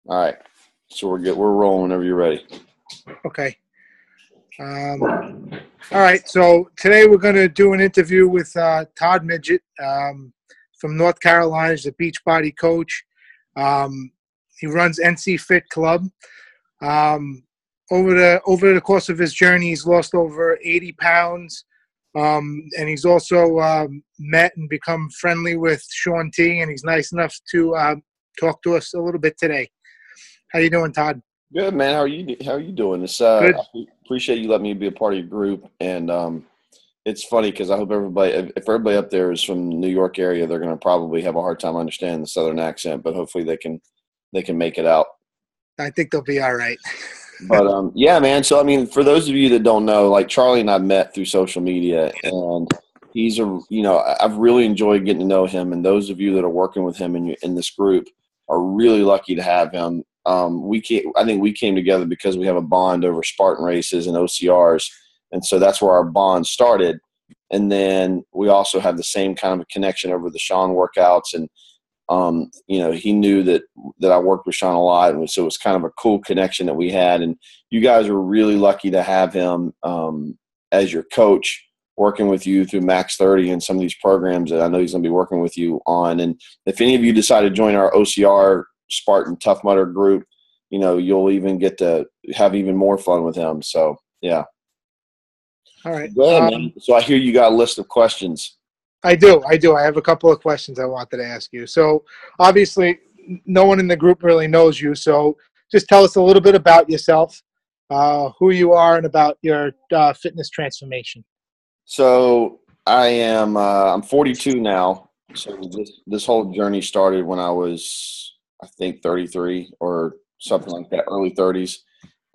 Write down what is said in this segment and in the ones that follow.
All right. So we're good. We're rolling whenever you're ready. Okay. All right. So today we're going to do an interview with Todd Midget from North Carolina. He's a Beachbody coach. He runs NC Fit Club. Over the course of his journey, he's lost over 80 pounds. And he's also met and become friendly with Sean T. And he's nice enough to talk to us a little bit today. How you doing, Todd? Good, man. How are you doing? Good. I appreciate you letting me be a part of your group. And it's funny because I hope if everybody up there is from the New York area, they're going to probably have a hard time understanding the Southern accent, but hopefully they can make it out. I think they'll be all right. But yeah, man. So I mean, for those of you that don't know, like Charlie and I met through social media, and I've really enjoyed getting to know him. And those of you that are working with him in this group are really lucky to have him. I think we came together because we have a bond over Spartan races and OCRs, and so that's where our bond started. And then we also have the same kind of a connection over the Sean workouts, and he knew that I worked with Sean a lot, and so it was kind of a cool connection that we had. And you guys are really lucky to have him as your coach, working with you through Max 30 and some of these programs that I know he's going to be working with you on. And if any of you decide to join our OCR Spartan Tough Mudder group, you'll even get to have even more fun with him. So yeah. All right. Go ahead, man. So I hear you got a list of questions. I do. I have a couple of questions I wanted to ask you. So obviously no one in the group really knows you. So just tell us a little bit about yourself, who you are, and about your fitness transformation. So I'm 42 now. So this whole journey started when I was, I think, 33 or something like that, early 30s.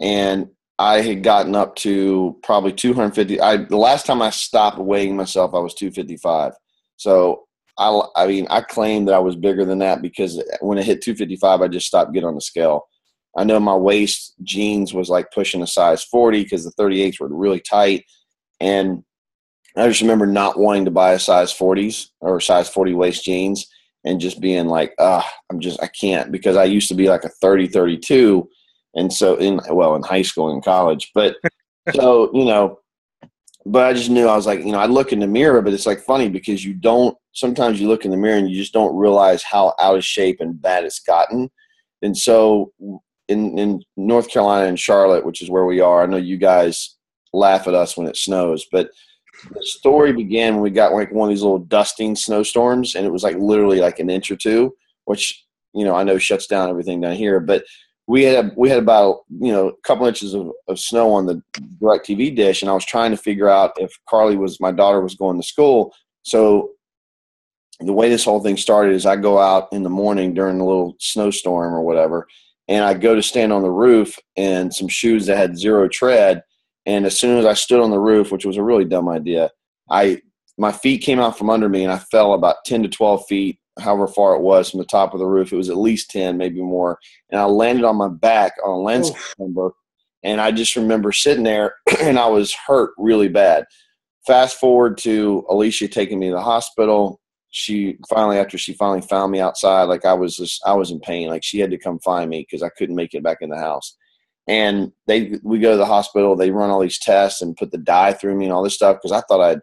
And I had gotten up to probably 250. The last time I stopped weighing myself, I was 255. So I claimed that I was bigger than that because when it hit 255, I just stopped getting on the scale. I know my waist jeans was like pushing a size 40 because the 38s were really tight. And I just remember not wanting to buy a size 40s or size 40 waist jeans and just being like, I can't, because I used to be like a 30, 32. And so in high school and college, but but I just knew I was like, I look in the mirror, but it's like funny because sometimes you look in the mirror and you just don't realize how out of shape and bad it's gotten. And so in North Carolina and Charlotte, which is where we are, I know you guys laugh at us when it snows, but the story began when we got like one of these little dusting snowstorms, and it was like literally like an inch or two, which, I know shuts down everything down here, but we had about, a couple inches of snow on the DirecTV dish, and I was trying to figure out if my daughter was going to school. So the way this whole thing started is I go out in the morning during a little snowstorm or whatever, and I go to stand on the roof in some shoes that had zero tread. And as soon as I stood on the roof, which was a really dumb idea, my feet came out from under me, and I fell about 10 to 12 feet, however far it was from the top of the roof. It was at least 10, maybe more. And I landed on my back on a landscape timber. And I just remember sitting there and I was hurt really bad. Fast forward to Alicia taking me to the hospital. After she finally found me outside, like I was in pain. Like she had to come find me because I couldn't make it back in the house. And we go to the hospital, they run all these tests and put the dye through me and all this stuff because I thought I'd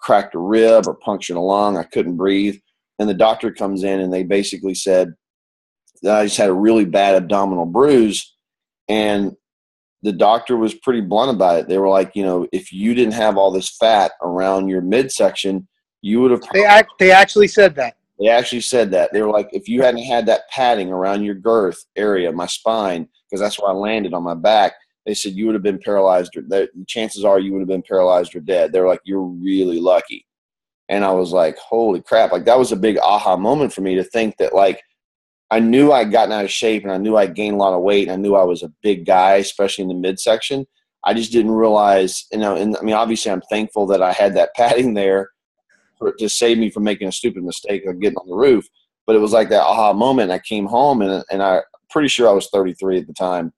cracked a rib or punctured a lung. I couldn't breathe. And the doctor comes in and they basically said that I just had a really bad abdominal bruise. And the doctor was pretty blunt about it. They were like, if you didn't have all this fat around your midsection, you would have. They actually said that. They actually said that. They were like, if you hadn't had that padding around your girth area, my spine, because that's where I landed on my back, they said you would have been paralyzed. The chances are you would have been paralyzed or dead. They were like, you're really lucky. And I was like, holy crap. Like that was a big aha moment for me to think that like I knew I'd gotten out of shape and I knew I'd gained a lot of weight. And I knew I was a big guy, especially in the midsection. I just didn't realize, and I mean, obviously I'm thankful that I had that padding there to save me from making a stupid mistake of getting on the roof. But it was like that aha moment. I came home and I'm pretty sure I was 33 at the time.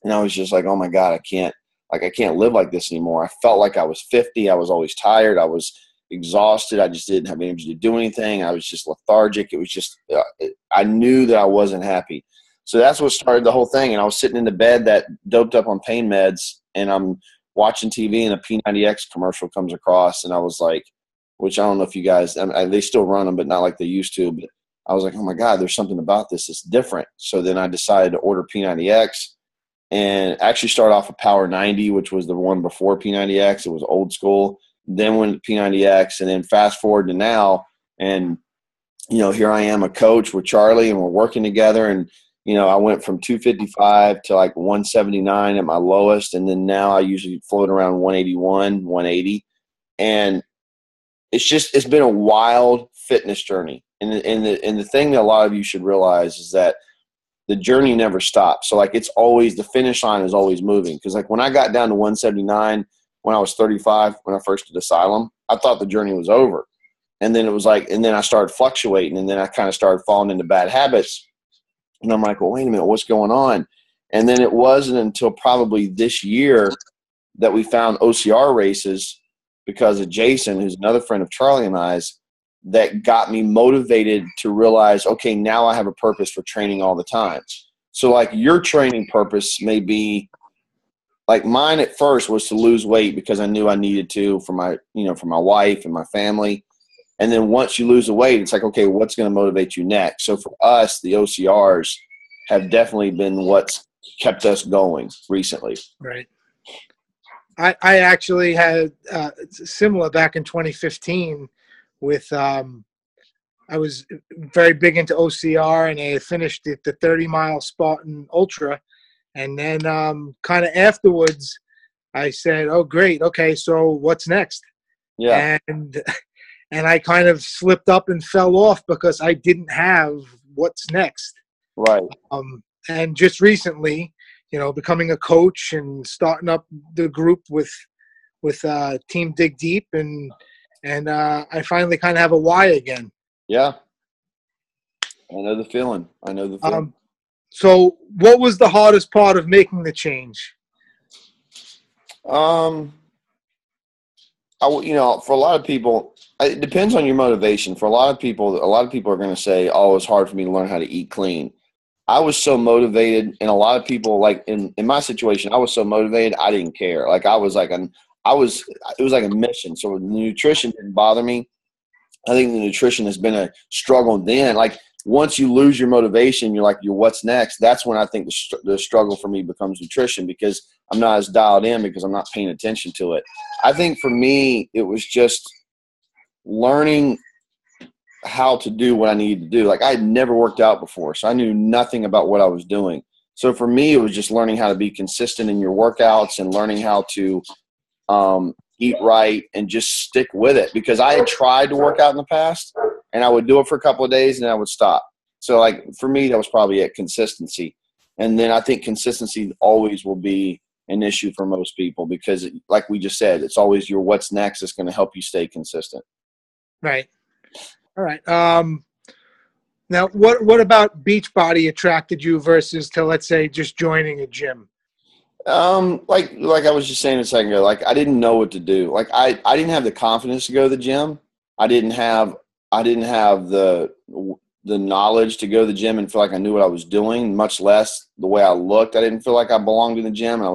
And I was just like, oh my God, I can't live like this anymore. I felt like I was 50. I was always tired. I was exhausted. I just didn't have energy to do anything. I was just lethargic. It was just, I knew that I wasn't happy. So that's what started the whole thing. And I was sitting in the bed that doped up on pain meds, and I'm watching TV, and a P90X commercial comes across, and I was like, which I don't know if you guys, they still run them, but not like they used to. But I was like, oh my God, there's something about this that's different. So then I decided to order P90X, and actually started off with Power 90, which was the one before P90X. It was old school. Then went to P90X, and then fast forward to now, and here I am, a coach with Charlie, and we're working together. And I went from 255 to like 179 at my lowest, and then now I usually float around 181, 180, and it's been a wild fitness journey. And the thing that a lot of you should realize is that the journey never stops. So like it's always, the finish line is always moving. Because like when I got down to 179 when I was 35, when I first did Asylum, I thought the journey was over. And then it was like, and then I started fluctuating, and then I kind of started falling into bad habits. And I'm like, well, wait a minute, what's going on? And then it wasn't until probably this year that we found OCR races, because of Jason, who's another friend of Charlie and I's, that got me motivated to realize, okay, now I have a purpose for training all the time. So like your training purpose may be, like mine at first was to lose weight because I knew I needed to for my wife and my family. And then once you lose the weight, it's like, okay, what's going to motivate you next? So for us, the OCRs have definitely been what's kept us going recently. Right. I actually had similar back in 2015 with I was very big into OCR, and I finished the 30-mile Spartan Ultra. And then kind of afterwards, I said, oh, great. Okay, so what's next? Yeah. And I kind of slipped up and fell off because I didn't have what's next. Right. And just recently, becoming a coach and starting up the group with Team Dig Deep, and I finally kind of have a why again. Yeah. I know the feeling. So what was the hardest part of making the change? For a lot of people, it depends on your motivation. For a lot of people are going to say, oh, it's hard for me to learn how to eat clean. I was so motivated, and a lot of people, like in my situation, I was so motivated, I didn't care. Like it was like a mission. So the nutrition didn't bother me. I think the nutrition has been a struggle. Then, like once you lose your motivation, you're what's next? That's when I think the struggle for me becomes nutrition, because I'm not as dialed in, because I'm not paying attention to it. I think for me, it was just learning how to do what I needed to do. Like I had never worked out before, so I knew nothing about what I was doing. So for me, it was just learning how to be consistent in your workouts and learning how to eat right and just stick with it, because I had tried to work out in the past and I would do it for a couple of days and then I would stop. So like for me, that was probably it, consistency. And then I think consistency always will be an issue for most people, because like we just said, it's always your what's next that's going to help you stay consistent. Right. All right. Now what about Beachbody attracted you versus to, let's say, just joining a gym? Like I was just saying a second ago, like I didn't know what to do. Like I didn't have the confidence to go to the gym. I didn't have the knowledge to go to the gym and feel like I knew what I was doing, much less the way I looked. I didn't feel like I belonged in the gym. And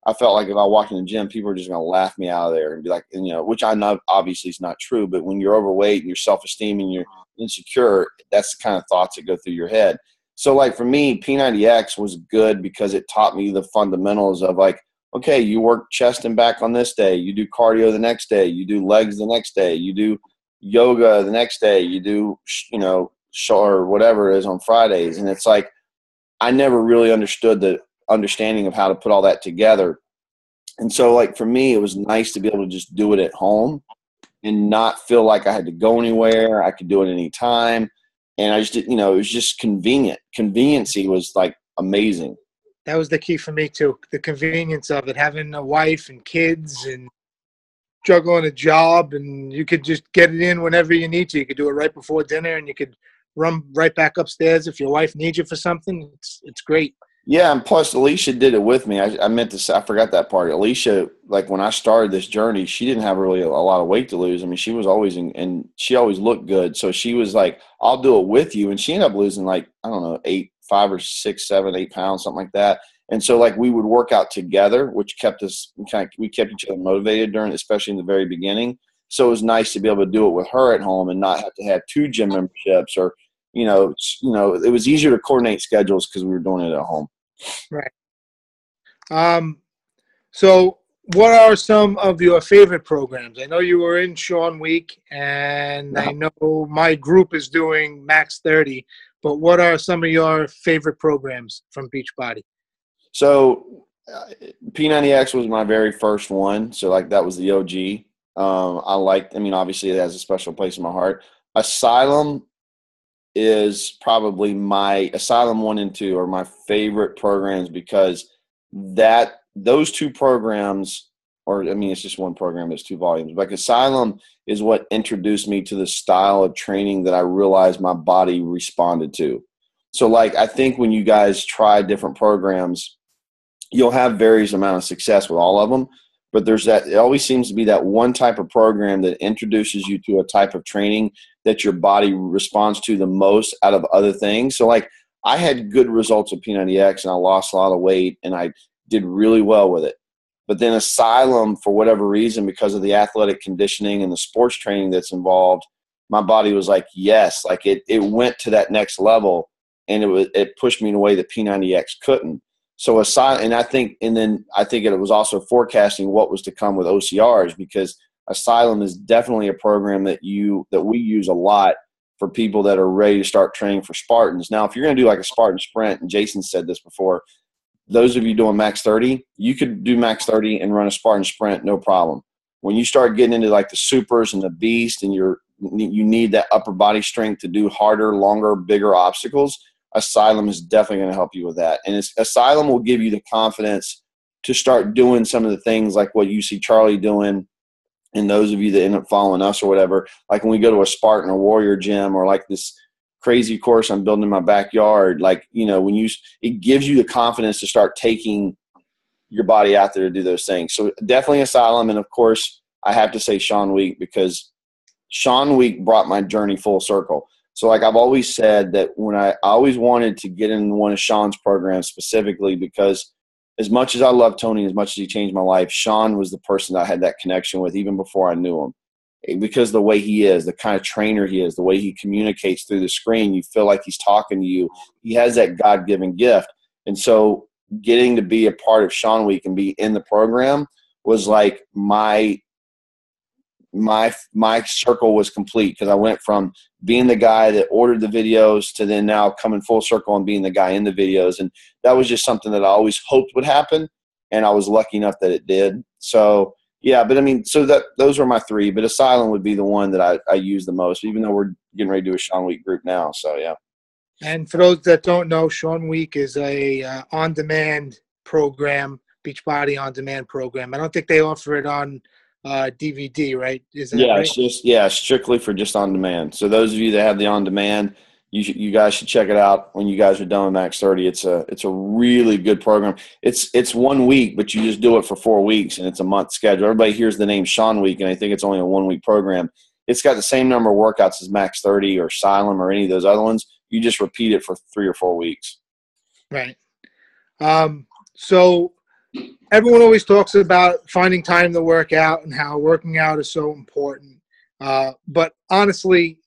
I felt like if I walked in the gym, people were just going to laugh me out of there and be like, which I know obviously is not true, but when you're overweight and your self-esteem and you're insecure, that's the kind of thoughts that go through your head. So like for me, P90X was good because it taught me the fundamentals of like, okay, you work chest and back on this day, you do cardio the next day, you do legs the next day, you do yoga the next day, you do, or whatever it is on Fridays. And it's like, I never really understood the understanding of how to put all that together. And so like for me, it was nice to be able to just do it at home and not feel like I had to go anywhere. I could do it anytime. And I just didn't, it was just convenient. Conveniency was like amazing. That was the key for me too. The convenience of it, having a wife and kids and juggling a job, and you could just get it in whenever you need to. You could do it right before dinner, and you could run right back upstairs if your wife needs you for something. It's great. Yeah, and plus Alicia did it with me. I meant to say, I forgot that part. Alicia, like when I started this journey, she didn't have really a lot of weight to lose. I mean, she was always and she always looked good. So she was like, I'll do it with you. And she ended up losing like, I don't know, 5 or 6, 7, 8 pounds, something like that. And so like we would work out together, which kept us we kept each other motivated during, especially in the very beginning. So it was nice to be able to do it with her at home and not have to have 2 gym memberships, or, it was easier to coordinate schedules because we were doing it at home. Right. So what are some of your favorite programs? I know you were in Sean Week, and I know my group is doing Max 30, but what are some of your favorite programs from Beachbody? So P90X was my very first one. So like that was the OG. Obviously it has a special place in my heart. Asylum is probably Asylum 1 and 2 are my favorite programs, because those 2 programs, it's just one program, it's 2 volumes. Like Asylum is what introduced me to the style of training that I realized my body responded to. So like, I think when you guys try different programs, you'll have various amount of success with all of them, but it always seems to be that one type of program that introduces you to a type of training that your body responds to the most out of other things. So like, I had good results with P90X and I lost a lot of weight and I did really well with it. But then Asylum, for whatever reason, because of the athletic conditioning and the sports training that's involved, my body was like, yes, like it went to that next level, and it pushed me in a way that P90X couldn't. So I think it was also forecasting what was to come with OCRs, because Asylum is definitely a program that we use a lot for people that are ready to start training for Spartans. Now, if you're going to do like a Spartan sprint, and Jason said this before, those of you doing Max 30, you could do Max 30 and run a Spartan sprint, no problem. When you start getting into like the supers and the beast, and you need that upper body strength to do harder, longer, bigger obstacles, Asylum is definitely going to help you with that. And Asylum will give you the confidence to start doing some of the things like what you see Charlie doing, and those of you that end up following us or whatever, like when we go to a Spartan or Warrior gym, or like this crazy course I'm building in my backyard, like, it gives you the confidence to start taking your body out there to do those things. So definitely Asylum. And of course I have to say Sean Week, because Sean Week brought my journey full circle. So like I've always said that I always wanted to get in one of Sean's programs specifically, because as much as I love Tony, as much as he changed my life, Sean was the person that I had that connection with even before I knew him. Because the way he is, the kind of trainer he is, the way he communicates through the screen, you feel like he's talking to you. He has that God-given gift. And so getting to be a part of Sean Week and be in the program was like my circle was complete, because I went from being the guy that ordered the videos to then now coming full circle and being the guy in the videos. And that was just something that I always hoped would happen, and I was lucky enough that it did. So yeah, but those were my 3, but Asylum would be the one that I use the most, even though we're getting ready to do a Sean Week group now. So yeah. And for those that don't know, Sean Week is a on-demand program, Beachbody on-demand program. I don't think they offer it on DVD, right? Is that right? It's strictly for just on demand. So those of you that have the on demand, you guys should check it out when you guys are done with Max 30. It's a really good program. It's 1 week, but you just do it for 4 weeks, and it's a month schedule. Everybody hears the name Sean Week, and I think it's only a 1 week program. It's got the same number of workouts as Max 30 or Asylum or any of those other ones. You just repeat it for 3 or 4 weeks. Right. So everyone always talks about finding time to work out and how working out is so important. But honestly,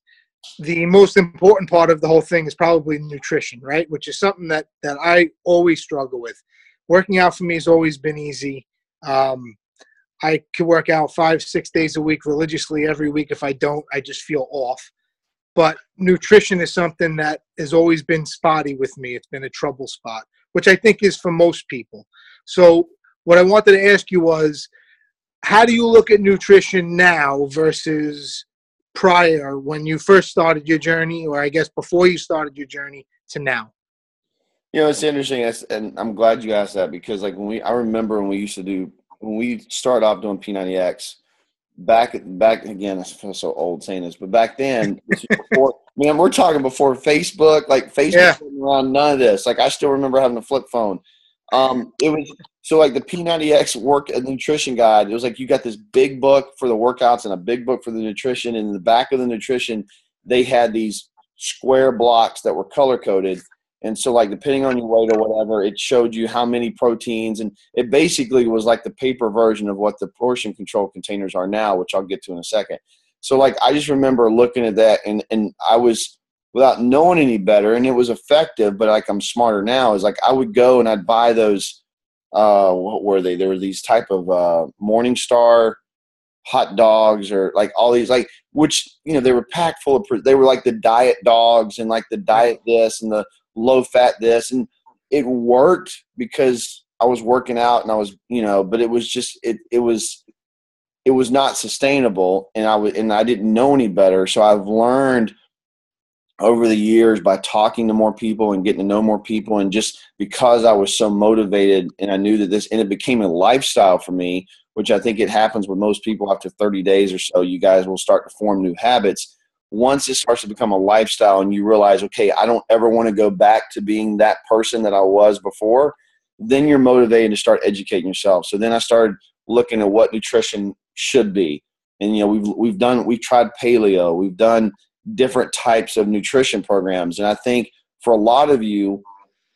the most important part of the whole thing is probably nutrition, right? Which is something that I always struggle with. Working out for me has always been easy. I can work out 5-6 days a week religiously every week. If I don't, I just feel off. But nutrition is something that has always been spotty with me. It's been a trouble spot, which I think is for most people. So what I wanted to ask you was, how do you look at nutrition now versus prior, when you first started your journey, or I guess before you started your journey, to now? It's interesting, and I'm glad you asked that, because like I remember when we started off doing P90X, back again, I feel so old saying this, but back then, this was before, man, we're talking before Facebook. Like Facebook wasn't around, none of this. Like I still remember having a flip phone. It was so like the P90X work and nutrition guide. It was like you got this big book for the workouts and a big book for the nutrition. And in the back of the nutrition, they had these square blocks that were color coded. And so, like, depending on your weight or whatever, it showed you how many proteins. And it basically was like the paper version of what the portion control containers are now, which I'll get to in a second. So, like, I just remember looking at that, and I was, without knowing any better, and it was effective, but, like, I'm smarter now, is like I would go and I'd buy those, what were they? There were these type of Morningstar hot dogs, or like all these, like, which, they were packed full of, they were like the diet dogs and like the diet this and the low fat this, and it worked because I was working out and I was, but it was just, it was not sustainable, and I didn't know any better. So I've learned over the years by talking to more people and getting to know more people, and just because I was so motivated and I knew that this, and it became a lifestyle for me, which I think it happens with most people after 30 days or so. You guys will start to form new habits. Once it starts to become a lifestyle and you realize, okay, I don't ever want to go back to being that person that I was before, then you're motivated to start educating yourself. So then I started looking at what nutrition should be. And, we've tried paleo, we've done different types of nutrition programs. And I think for a lot of you,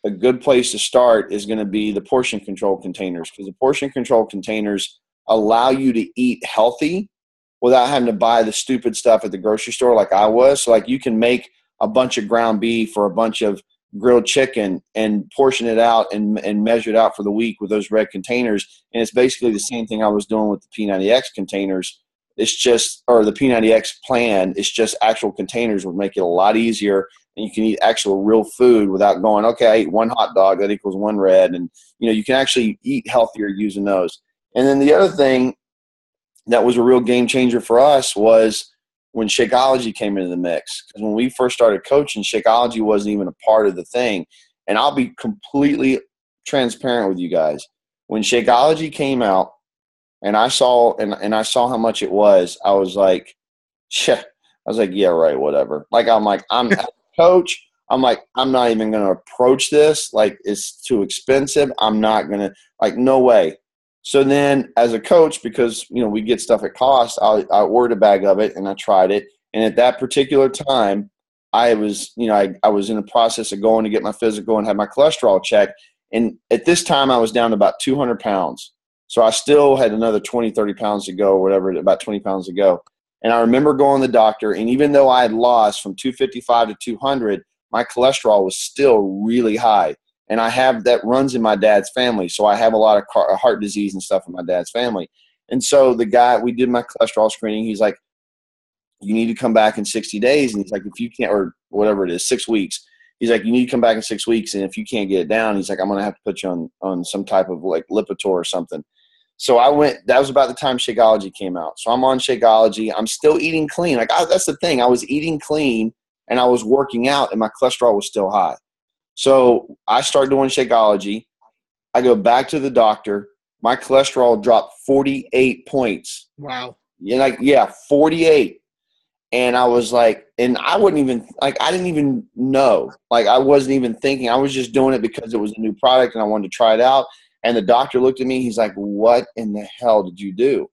a good place to start is going to be the portion control containers, because the portion control containers allow you to eat healthy without having to buy the stupid stuff at the grocery store like I was. So, like, you can make a bunch of ground beef or a bunch of grilled chicken and portion it out and measure it out for the week with those red containers. And it's basically the same thing I was doing with the P90X containers. It's just, or the P90X plan, it's just actual containers would make it a lot easier, and you can eat actual real food without going, okay, I ate one hot dog, that equals one red. And, you can actually eat healthier using those. And then the other thing that was a real game changer for us was when Shakeology came into the mix. Because when we first started coaching, Shakeology wasn't even a part of the thing. And I'll be completely transparent with you guys. When Shakeology came out, and I saw how much it was, I was like, yeah, yeah, right, whatever. Like, I'm a coach. I'm like, I'm not even going to approach this. Like, it's too expensive. I'm not going to, like, no way. So then as a coach, because, we get stuff at cost, I ordered a bag of it and I tried it. And at that particular time, I was, I was in the process of going to get my physical and have my cholesterol checked. And at this time I was down to about 200 pounds. So I still had another 20, 30 pounds to go, or whatever, about 20 pounds to go. And I remember going to the doctor, and even though I had lost from 255 to 200, my cholesterol was still really high. And I have that runs in my dad's family. So I have a lot of heart disease and stuff in my dad's family. And so the guy, we did my cholesterol screening. He's like, you need to come back in 60 days. And he's like, if you can't, or whatever it is, 6 weeks. He's like, you need to come back in 6 weeks. And if you can't get it down, he's like, I'm going to have to put you on some type of like Lipitor or something. So I went, that was about the time Shakeology came out. So I'm on Shakeology. I'm still eating clean. Like, that's the thing. I was eating clean and I was working out and my cholesterol was still high. So I start doing Shakeology. I go back to the doctor. My cholesterol dropped 48 points. Wow. Yeah, 48. And I was like, and I wouldn't even, like, I didn't even know. Like, I wasn't even thinking. I was just doing it because it was a new product and I wanted to try it out. And the doctor looked at me. He's like, what in the hell did you do?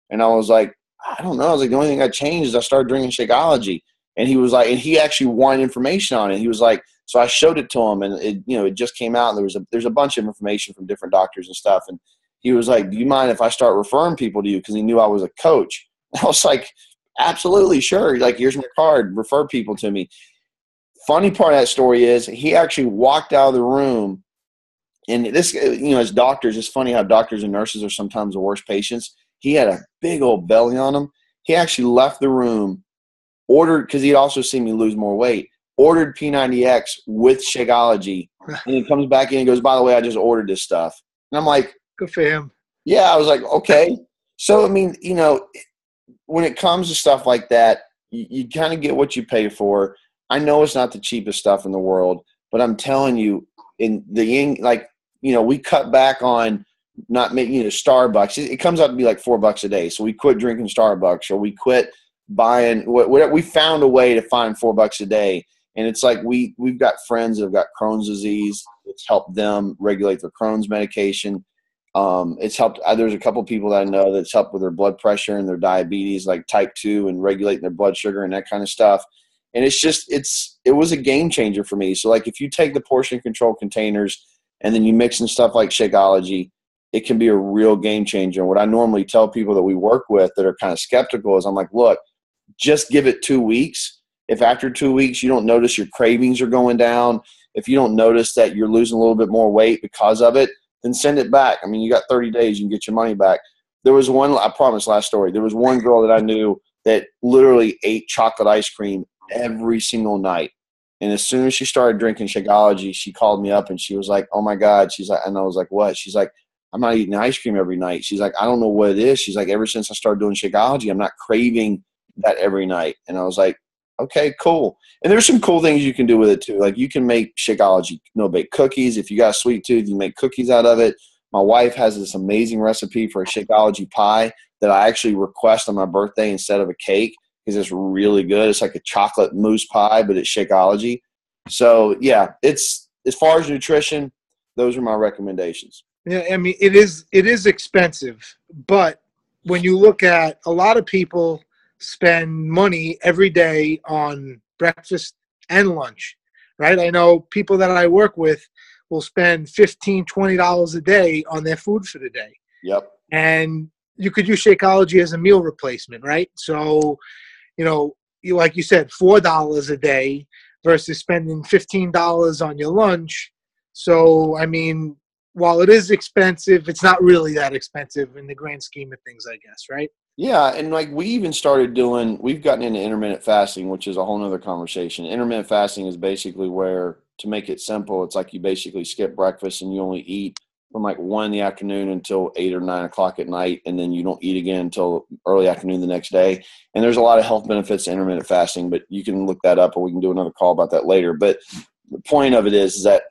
And I was like, I don't know. I was like, the only thing I changed is I started drinking Shakeology. And he was like, and he actually wanted information on it. He was like, so I showed it to him, and it just came out. And there's a bunch of information from different doctors and stuff. And he was like, do you mind if I start referring people to you? Because he knew I was a coach. I was like, absolutely, sure. Like, here's my card. Refer people to me. Funny part of that story is he actually walked out of the room. And this, as doctors, it's funny how doctors and nurses are sometimes the worst patients. He had a big old belly on him. He actually left the room, ordered, because he'd also seen me lose more weight, ordered P90X with Shakeology, and he comes back in and goes, by the way, I just ordered this stuff. And I'm like, good for him. Yeah, I was like, okay. So, I mean, when it comes to stuff like that, you kind of get what you pay for. I know it's not the cheapest stuff in the world, but I'm telling you, we cut back on not making Starbucks. It comes out to be like $4 a day. So we quit drinking Starbucks, or we quit buying whatever. We found a way to find $4 a day. And it's like we've got friends that have got Crohn's disease. It's helped them regulate their Crohn's medication. It's helped. There's a couple of people that I know that's helped with their blood pressure and their diabetes, like type 2, and regulating their blood sugar and that kind of stuff. And it was a game changer for me. So like if you take the portion control containers and then you mix in stuff like Shakeology, it can be a real game changer. And what I normally tell people that we work with that are kind of skeptical is I'm like, look, just give it 2 weeks. If after 2 weeks you don't notice your cravings are going down, if you don't notice that you're losing a little bit more weight because of it, then send it back. I mean, you got 30 days, you can get your money back. There was one, I promise, last story. There was one girl that I knew that literally ate chocolate ice cream every single night. And as soon as she started drinking Shakeology, she called me up and she was like, oh my God. She's like, and I was like, what? She's like, I'm not eating ice cream every night. She's like, I don't know what it is. She's like, ever since I started doing Shakeology, I'm not craving that every night. And I was like, okay, cool. And there's some cool things you can do with it too. Like you can make Shakeology no-bake cookies. If you got a sweet tooth, you make cookies out of it. My wife has this amazing recipe for a Shakeology pie that I actually request on my birthday instead of a cake because it's really good. It's like a chocolate mousse pie, but it's Shakeology. So yeah, it's as far as nutrition, those are my recommendations. Yeah, I mean it is expensive, but when you look at a lot of people spend money every day on breakfast and lunch, right? I know people that I work with will spend $15-$20 a day on their food for the day. Yep. And you could use Shakeology as a meal replacement, right? So, you like you said, $4 a day versus spending $15 on your lunch. So, I mean, while it is expensive, it's not really that expensive in the grand scheme of things, I guess, right? Yeah, and like we've gotten into intermittent fasting, which is a whole nother conversation. Intermittent fasting is basically where, to make it simple, it's like you basically skip breakfast and you only eat from like 1 in the afternoon until 8 or 9 o'clock at night, and then you don't eat again until early afternoon the next day. And there's a lot of health benefits to intermittent fasting, but you can look that up or we can do another call about that later. But the point of it is that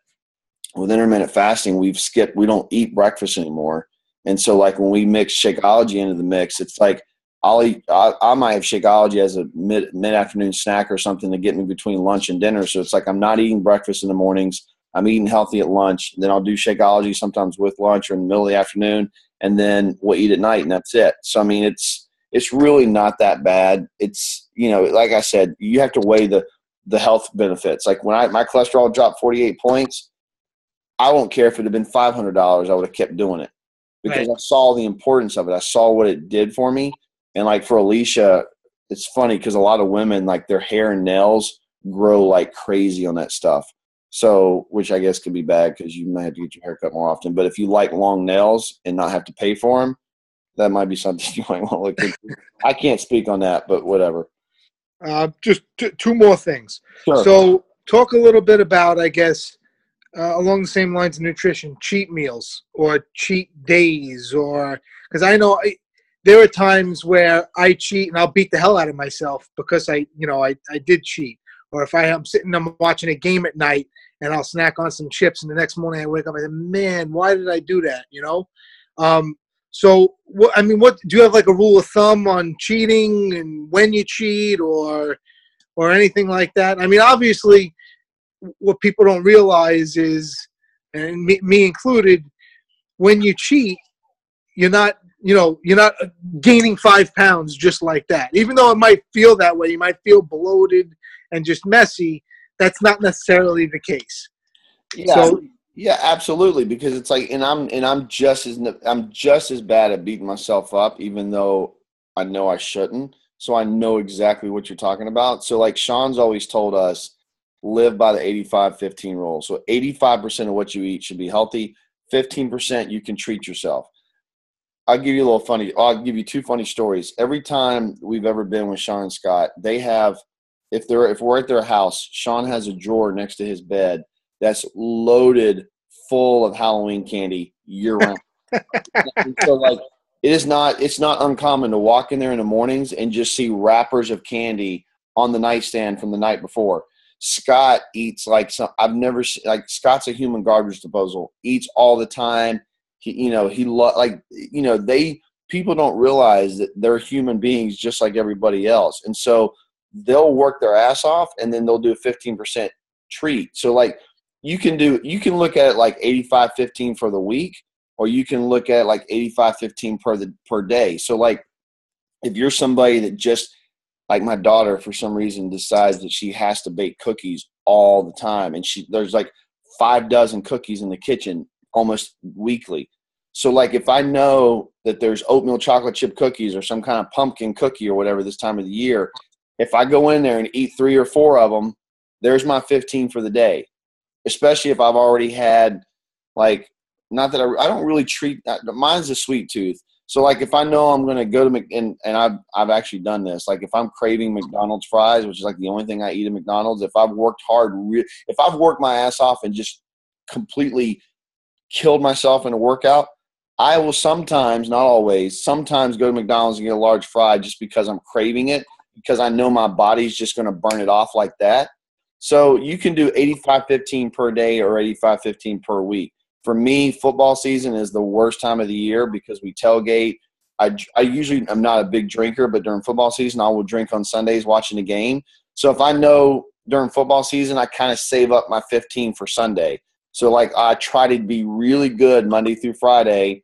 with intermittent fasting, we don't eat breakfast anymore. And so like when we mix Shakeology into the mix, it's like I might have Shakeology as a mid-afternoon snack or something to get me between lunch and dinner. So it's like I'm not eating breakfast in the mornings. I'm eating healthy at lunch. Then I'll do Shakeology sometimes with lunch or in the middle of the afternoon, and then we'll eat at night, and that's it. So, I mean, it's really not that bad. It's, like I said, you have to weigh the health benefits. Like when my cholesterol dropped 48 points, I won't care if it had been $500. I would have kept doing it because Right. I saw the importance of it. I saw what it did for me. And like for Alicia, it's funny because a lot of women, like their hair and nails grow like crazy on that stuff. So, which I guess could be bad because you might have to get your hair cut more often. But if you like long nails and not have to pay for them, that might be something you might want to look into. I can't speak on that, but whatever. Just two more things. Sure. So talk a little bit about, I guess, along the same lines of nutrition, cheat meals or cheat days, or because I know there are times where I cheat and I'll beat the hell out of myself because I did cheat. Or if I'm sitting, I'm watching a game at night and I'll snack on some chips and the next morning I wake up and I say, man, why did I do that? So what do you have like a rule of thumb on cheating and when you cheat or anything like that? I mean, obviously what people don't realize is, and me included, when you cheat, you're not gaining 5 pounds just like that. Even though it might feel that way, you might feel bloated and just messy. That's not necessarily the case. Yeah. So Yeah, absolutely. Because it's like, and I'm just as bad at beating myself up, even though I know I shouldn't. So I know exactly what you're talking about. So like Sean's always told us, live by the 85-15 rule. So 85% of what you eat should be healthy. 15% you can treat yourself. I'll give you 2 funny stories. Every time we've ever been with Sean and Scott, they have, if we're at their house, Sean has a drawer next to his bed that's loaded full of Halloween candy year round. So like it's not uncommon to walk in there in the mornings and just see wrappers of candy on the nightstand from the night before. Scott eats like Scott's a human garbage disposal, eats all the time. People don't realize that they're human beings just like everybody else. And so they'll work their ass off and then they'll do a 15% treat. So like you can look at it like 85-15 for the week, or you can look at like 85-15 per day. So like if you're somebody that just like my daughter, for some reason, decides that she has to bake cookies all the time. And there's like 6 cookies in the kitchen almost weekly. So like if I know that there's oatmeal chocolate chip cookies or some kind of pumpkin cookie or whatever this time of the year, if I go in there and eat 3 or 4 of them, there's my 15 for the day. Especially if I've already had, like, not that I don't really treat – mine's a sweet tooth. So, like, if I know I'm going to go to and I've actually done this. Like, if I'm craving McDonald's fries, which is, like, the only thing I eat at McDonald's, if I've worked hard – if I've worked my ass off and just completely killed myself in a workout, I will sometimes, not always, sometimes go to McDonald's and get a large fry just because I'm craving it, because I know my body's just going to burn it off like that. So you can do 85-15 per day or 85-15 per week. For me, football season is the worst time of the year because we tailgate. I usually am not a big drinker, but during football season, I will drink on Sundays watching the game. So if I know during football season, I kind of save up my 15 for Sunday. So, like, I try to be really good Monday through Friday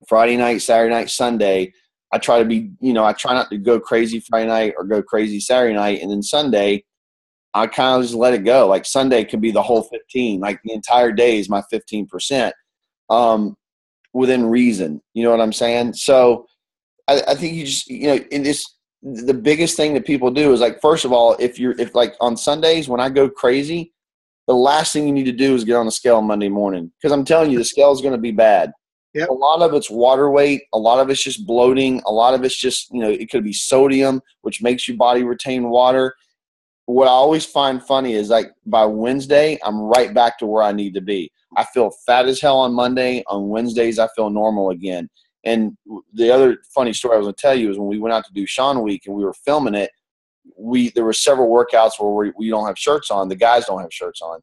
night, Saturday night, Sunday. I try to be, I try not to go crazy Friday night or go crazy Saturday night. And then Sunday, I kind of just let it go. Like Sunday could be the whole 15. Like the entire day is my 15%, within reason. You know what I'm saying? So I think you just, in this, the biggest thing that people do is, like, first of all, if like on Sundays when I go crazy, the last thing you need to do is get on the scale on Monday morning. Because I'm telling you, the scale is going to be bad. Yep. A lot of it's water weight. A lot of it's just bloating. A lot of it's just, it could be sodium, which makes your body retain water. What I always find funny is, like, by Wednesday, I'm right back to where I need to be. I feel fat as hell on Monday. On Wednesdays, I feel normal again. And the other funny story I was going to tell you is when we went out to do Sean Week and we were filming it, there were several workouts where we don't have shirts on. The guys don't have shirts on.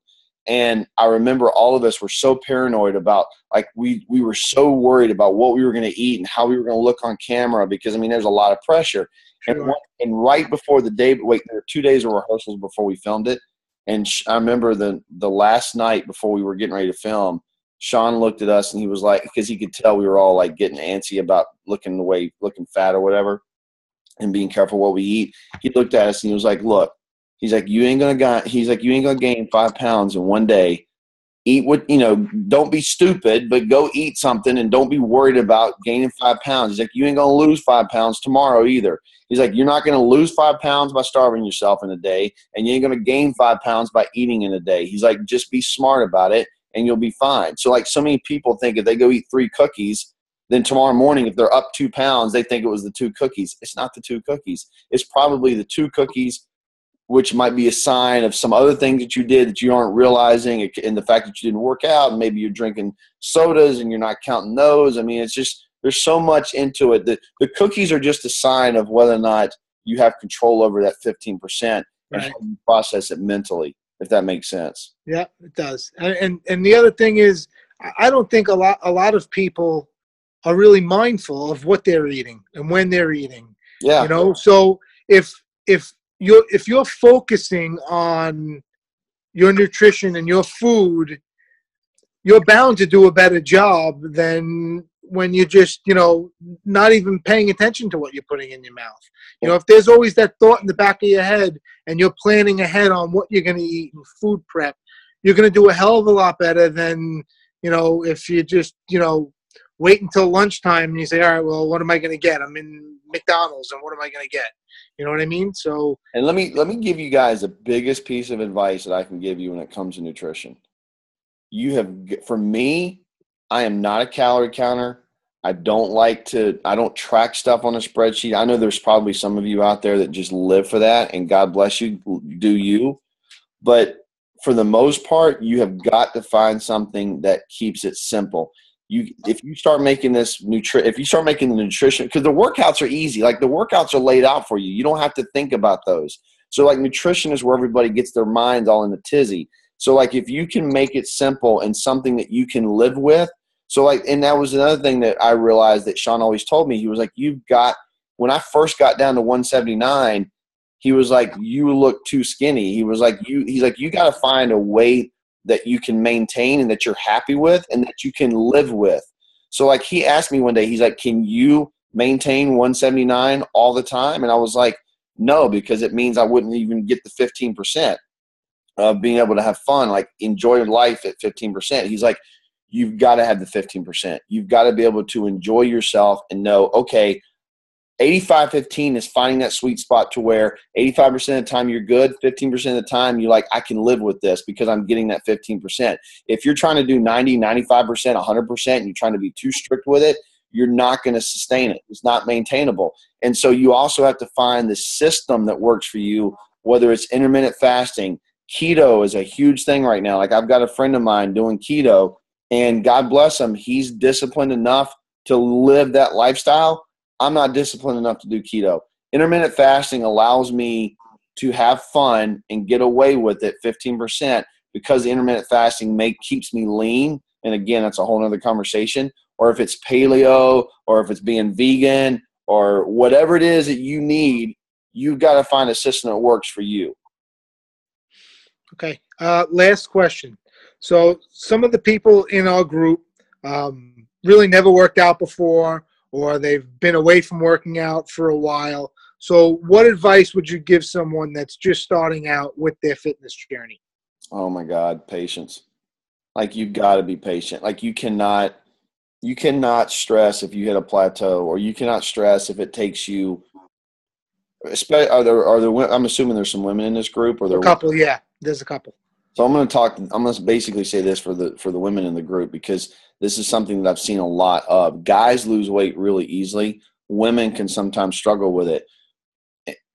And I remember all of us were so paranoid about, like, we were so worried about what we were going to eat and how we were going to look on camera because, there's a lot of pressure. Sure. And right before there were 2 days of rehearsals before we filmed it. And I remember the last night before we were getting ready to film, Sean looked at us and he was like, because he could tell we were all, like, getting antsy about looking fat or whatever and being careful what we eat. He looked at us and he was like, look, he's like, you ain't going to gain 5 pounds in one day. Eat what, don't be stupid, but go eat something and don't be worried about gaining 5 pounds. He's like, you ain't going to lose 5 pounds tomorrow either. He's like, you're not going to lose 5 pounds by starving yourself in a day, and you ain't going to gain 5 pounds by eating in a day. He's like, just be smart about it and you'll be fine. So, like, so many people think if they go eat 3 cookies, then tomorrow morning, if they're up 2 pounds, they think it was the 2 cookies. It's not the 2 cookies. It's probably the 2 cookies, which might be a sign of some other things that you did that you aren't realizing, and the fact that you didn't work out, and maybe you're drinking sodas and you're not counting those. It's just, there's so much into it. The cookies are just a sign of whether or not you have control over that 15% and right. how you process it mentally, if that makes sense. Yeah, it does. And the other thing is, I don't think a lot of people are really mindful of what they're eating and when they're eating. Yeah. So if you're focusing on your nutrition and your food, you're bound to do a better job than when you're just, not even paying attention to what you're putting in your mouth. If there's always that thought in the back of your head and you're planning ahead on what you're going to eat and food prep, you're going to do a hell of a lot better than, if you just, wait until lunchtime and you say, all right, well, what am I going to get? I'm in McDonald's, and what am I going to get? You know what I mean? So, and let me give you guys the biggest piece of advice that I can give you when it comes to nutrition. For me, I am not a calorie counter. I don't track stuff on a spreadsheet. I know there's probably some of you out there that just live for that, and God bless you, do you. But for the most part, you have got to find something that keeps it simple. If you start making the nutrition, because the workouts are easy. Like, the workouts are laid out for you. You don't have to think about those. So, like, nutrition is where everybody gets their minds all in a tizzy. So, like, if you can make it simple and something that you can live with. So, like, and that was another thing that I realized that Sean always told me. He was like, when I first got down to 179, he was like, you look too skinny. He's like, you got to find a weight that you can maintain and that you're happy with and that you can live with. So, like, he asked me one day, he's like, can you maintain 179 all the time? And I was like, No, because it means I wouldn't even get the 15% of being able to have fun, like enjoy life at 15%. He's like, you've got to have the 15%. You've got to be able to enjoy yourself and know, okay, 85-15 is finding that sweet spot to where 85% of the time you're good, 15% of the time you're like, I can live with this because I'm getting that 15%. If you're trying to do 90, 95%, 100%, and you're trying to be too strict with it, you're not going to sustain it. It's not maintainable. And so you also have to find the system that works for you, whether it's intermittent fasting. Keto is a huge thing right now. Like I've got a friend of mine doing keto, and God bless him, he's disciplined enough to live that lifestyle. I'm not disciplined enough to do keto. Intermittent fasting allows me to have fun and get away with it 15% because intermittent fasting keeps me lean. And again, that's a whole other conversation. Or if it's paleo, or if it's being vegan, or whatever it is that you need, you've got to find a system that works for you. Okay. Last question. So some of the people in our group really never worked out before, or they've been away from working out for a while. So what advice would you give someone that's just starting out with their fitness journey? Oh my God, patience. Like you've got to be patient. Like you cannot stress if you hit a plateau, or you cannot stress if it takes you. I'm assuming there's some women in this group, or A couple, yeah. There's a couple. So I'm going to basically say this for the women in the group, because this is something that I've seen a lot of. Guys lose weight really easily. Women can sometimes struggle with it.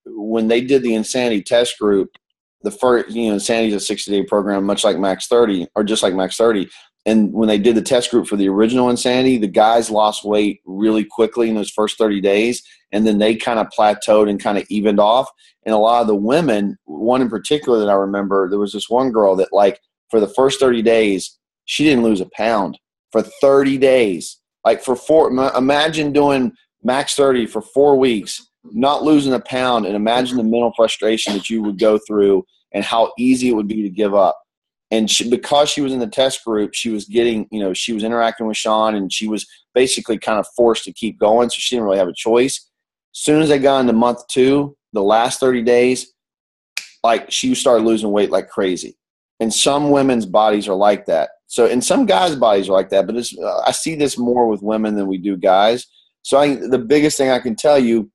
When they did the Insanity test group, the first, Insanity is a 60-day program, much like Max 30, or just like Max 30. And when they did the test group for the original Insanity, the guys lost weight really quickly in those first 30 days. And then they kind of plateaued and kind of evened off. And a lot of the women, one in particular that I remember, there was this one girl that, like, for the first 30 days, she didn't lose a pound for 30 days. Like imagine doing Max 30 for 4 weeks, not losing a pound, and imagine the mental frustration that you would go through and how easy it would be to give up. And because she was in the test group, she was getting, she was interacting with Sean, and she was basically kind of forced to keep going. So she didn't really have a choice. As soon as they got into month 2, the last 30 days, like she started losing weight like crazy. And some women's bodies are like that. So, and some guys' bodies are like that, but I see this more with women than we do guys. So the biggest thing I can tell you,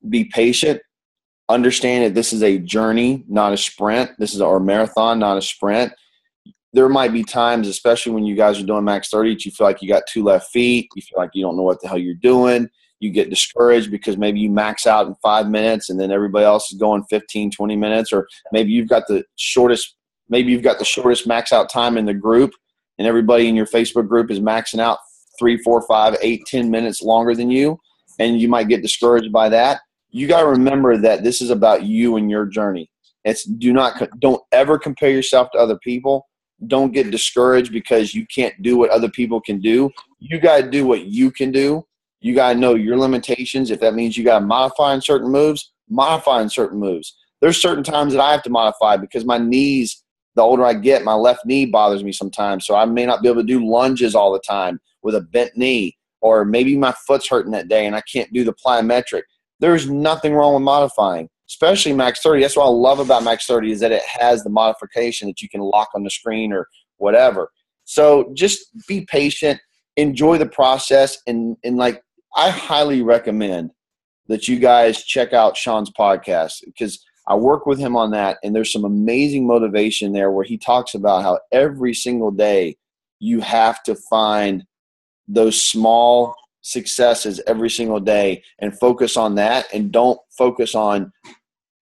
be patient. Understand that this is a journey, not a sprint. This is a marathon, not a sprint. There might be times, especially when you guys are doing Max 30, that you feel like you got 2 left feet. You feel like you don't know what the hell you're doing. You get discouraged because maybe you max out in 5 minutes and then everybody else is going 15, 20 minutes. Or maybe you've got the shortest max out time in the group, and everybody in your Facebook group is maxing out 3, 4, 5, 8, 10 minutes longer than you. And you might get discouraged by that. You got to remember that this is about you and your journey. Don't ever compare yourself to other people. Don't get discouraged because you can't do what other people can do. You got to do what you can do. You got to know your limitations. If that means you got to modify in certain moves, modify in certain moves. There's certain times that I have to modify because my knees, the older I get, my left knee bothers me sometimes. So I may not be able to do lunges all the time with a bent knee, or maybe my foot's hurting that day and I can't do the plyometric. There's nothing wrong with modifying, especially Max 30. That's what I love about Max 30 is that it has the modification that you can lock on the screen or whatever. So just be patient, enjoy the process, and like I highly recommend that you guys check out Sean's podcast, because I work with him on that, and there's some amazing motivation there where he talks about how every single day you have to find those small successes every single day and focus on that, and don't focus on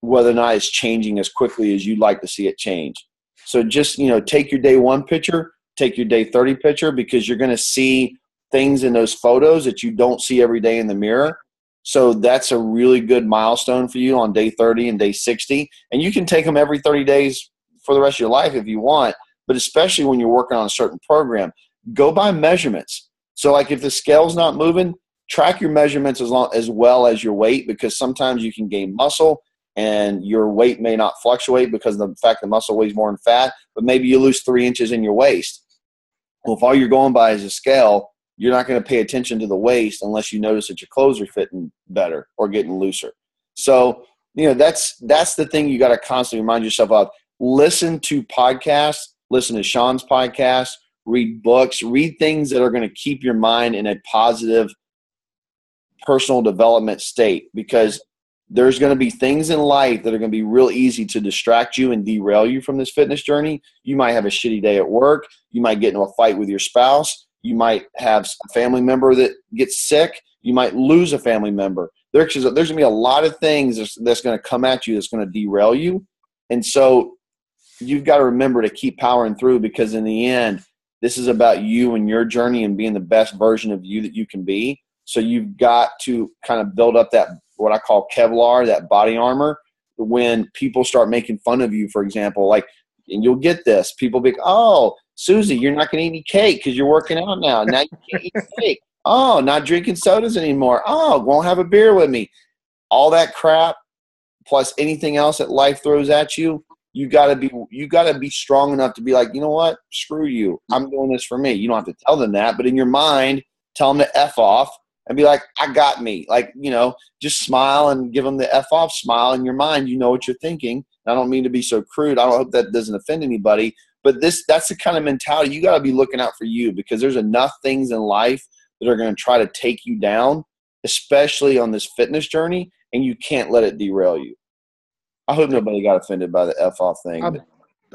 whether or not it's changing as quickly as you'd like to see it change. So just, take your day 1 picture, take your day 30 picture, because you're going to see things in those photos that you don't see every day in the mirror. So that's a really good milestone for you on day 30 and day 60. And you can take them every 30 days for the rest of your life if you want, but especially when you're working on a certain program, go by measurements. So like if the scale's not moving, track your measurements as well as your weight, because sometimes you can gain muscle and your weight may not fluctuate because of the fact the muscle weighs more than fat, but maybe you lose 3 inches in your waist. Well, if all you're going by is a scale, you're not going to pay attention to the waist unless you notice that your clothes are fitting better or getting looser. So that's the thing you got to constantly remind yourself of. Listen to podcasts, listen to Sean's podcast, read books, read things that are going to keep your mind in a positive personal development state, because there's going to be things in life that are going to be real easy to distract you and derail you from this fitness journey. You might have a shitty day at work. You might get into a fight with your spouse. You might have a family member that gets sick. You might lose a family member. There's going to be a lot of things that's going to come at you that's going to derail you. And so you've got to remember to keep powering through, because in the end, this is about you and your journey and being the best version of you that you can be. So you've got to kind of build up that, what I call Kevlar, that body armor. When people start making fun of you, for example, like, and you'll get this, people be, oh, Susie, you're not going to eat any cake because you're working out now. Now you can't eat cake. Oh, not drinking sodas anymore. Oh, won't have a beer with me. All that crap, plus anything else that life throws at you, you gotta be strong enough to be like, you know what? Screw you. I'm doing this for me. You don't have to tell them that, but in your mind, tell them to F off and be like, I got me. Like, just smile and give them the F off smile in your mind. You know what you're thinking. I don't mean to be so crude. I don't hope that doesn't offend anybody, but that's the kind of mentality you got to be looking out for you, because there's enough things in life that are going to try to take you down, especially on this fitness journey, and you can't let it derail you. I hope nobody got offended by the F off thing.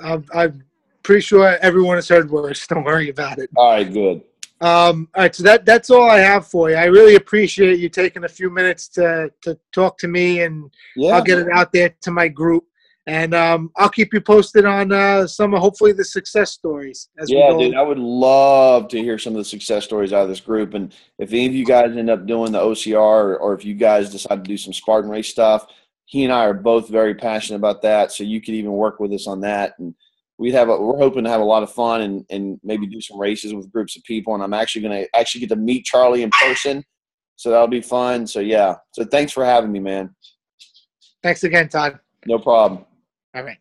I'm pretty sure everyone has heard worse. Don't worry about it. All right, good. All right, so that's all I have for you. I really appreciate you taking a few minutes to talk to me, and I'll get it out there to my group. And I'll keep you posted on some of, hopefully, the success stories. Dude, I would love to hear some of the success stories out of this group. And if any of you guys end up doing the OCR, or if you guys decide to do some Spartan race stuff, he and I are both very passionate about that. So you could even work with us on that. And we're hoping to have a lot of fun and maybe do some races with groups of people. And I'm actually going to get to meet Charlie in person. So that'll be fun. So, yeah. So thanks for having me, man. Thanks again, Todd. No problem. All right.